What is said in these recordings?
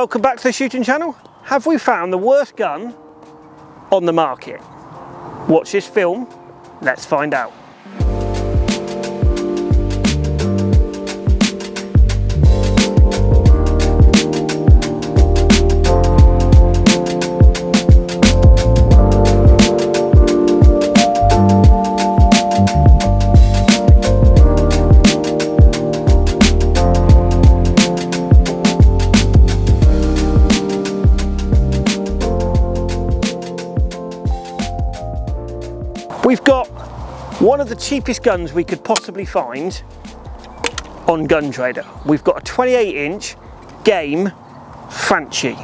Welcome back to the shooting channel. Have we found the worst gun on the market? Watch this film, let's find out. We've got one of the cheapest guns we could possibly find on Gun Trader. We've got a 28-inch Game Franchi.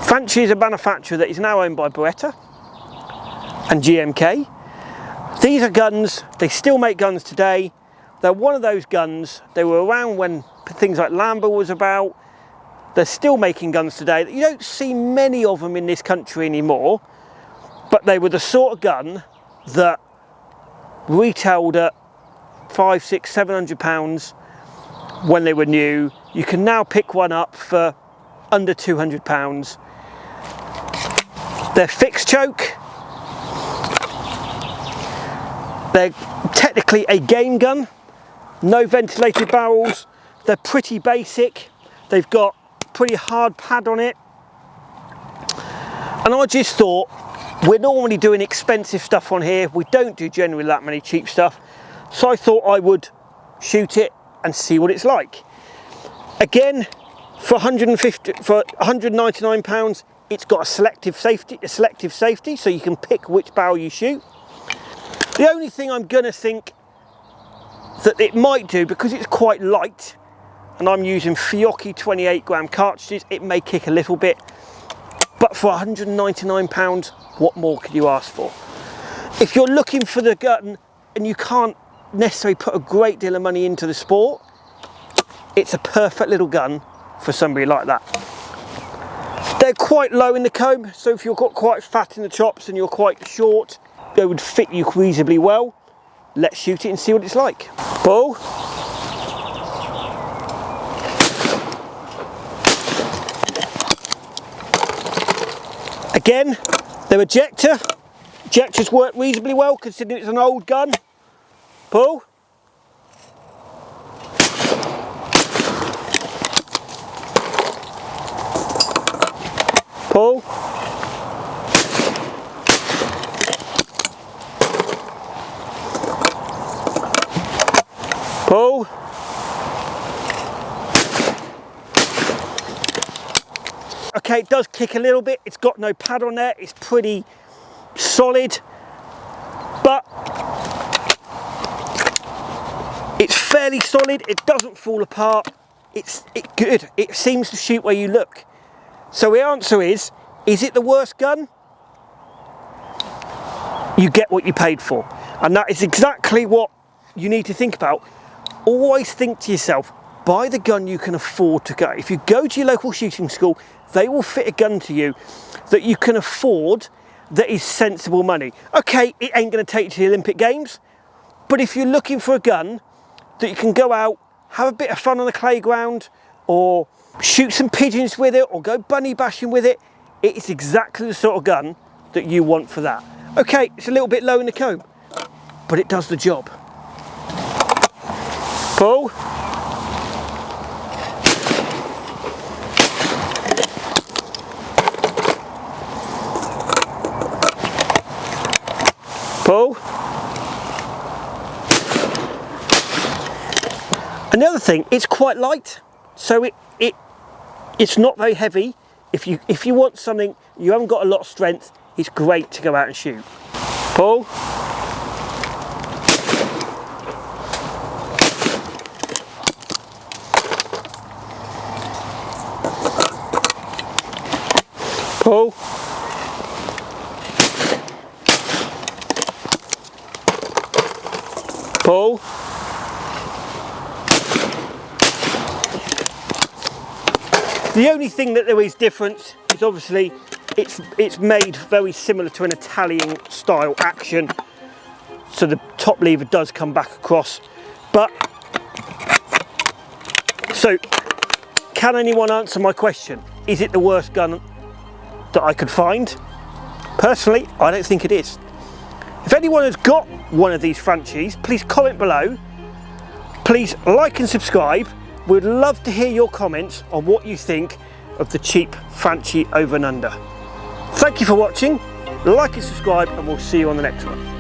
Franchi is a manufacturer that is now owned by Beretta and GMK. These are guns, they still make guns today. They're one of those guns, they were around when things like Lambo was about. They're still making guns today. You don't see many of them in this country anymore, but they were the sort of gun that retailed at £500, £600, £700 when they were new. You can now pick one up for under £200. They're fixed choke. They're technically a game gun. No ventilated barrels. They're pretty basic. They've got pretty hard pad on it. And I just thought, we're normally doing expensive stuff on here. We don't do generally that many cheap stuff. So I thought I would shoot it and see what it's like. Again, for £199, it's got a selective safety, so you can pick which barrel you shoot. The only thing I'm gonna think that it might do, because it's quite light, and I'm using Fiocchi 28-gram cartridges, it may kick a little bit. But for £199, what more could you ask for? If you're looking for the gun and you can't necessarily put a great deal of money into the sport, it's a perfect little gun for somebody like that. They're quite low in the comb, so if you've got quite fat in the chops and you're quite short, they would fit you reasonably well. Let's shoot it and see what it's like. Ball. Again, their ejectors work reasonably well considering it's an old gun. Pull. Pull. Pull. Okay, it does kick a little bit. It's got no pad on there. It's pretty solid, but it's fairly solid. It doesn't fall apart. It's good. It seems to shoot where you look. So the answer is it the worst gun? You get what you paid for. And that is exactly what you need to think about. Always think to yourself, buy the gun you can afford to go. If you go to your local shooting school, they will fit a gun to you that you can afford, that is sensible money. Okay, it ain't gonna take you to the Olympic Games, but if you're looking for a gun that you can go out, have a bit of fun on the playground, or shoot some pigeons with it, or go bunny bashing with it, it is exactly the sort of gun that you want for that. Okay, it's a little bit low in the comb, but it does the job. Pull. Pull. Another thing, it's quite light, so it's not very heavy. If you want something, you haven't got a lot of strength, it's great to go out and shoot. Pull. Pull. Pull. The only thing that there is different is obviously it's made very similar to an Italian style action, so the top lever does come back across, but so can anyone answer my question? Is it the worst gun that I could find? Personally, I don't think it is. If anyone has got one of these Franchies, please comment below. Please like and subscribe. We'd love to hear your comments on what you think of the cheap Franchi over and under. Thank you for watching. Like and subscribe, and we'll see you on the next one.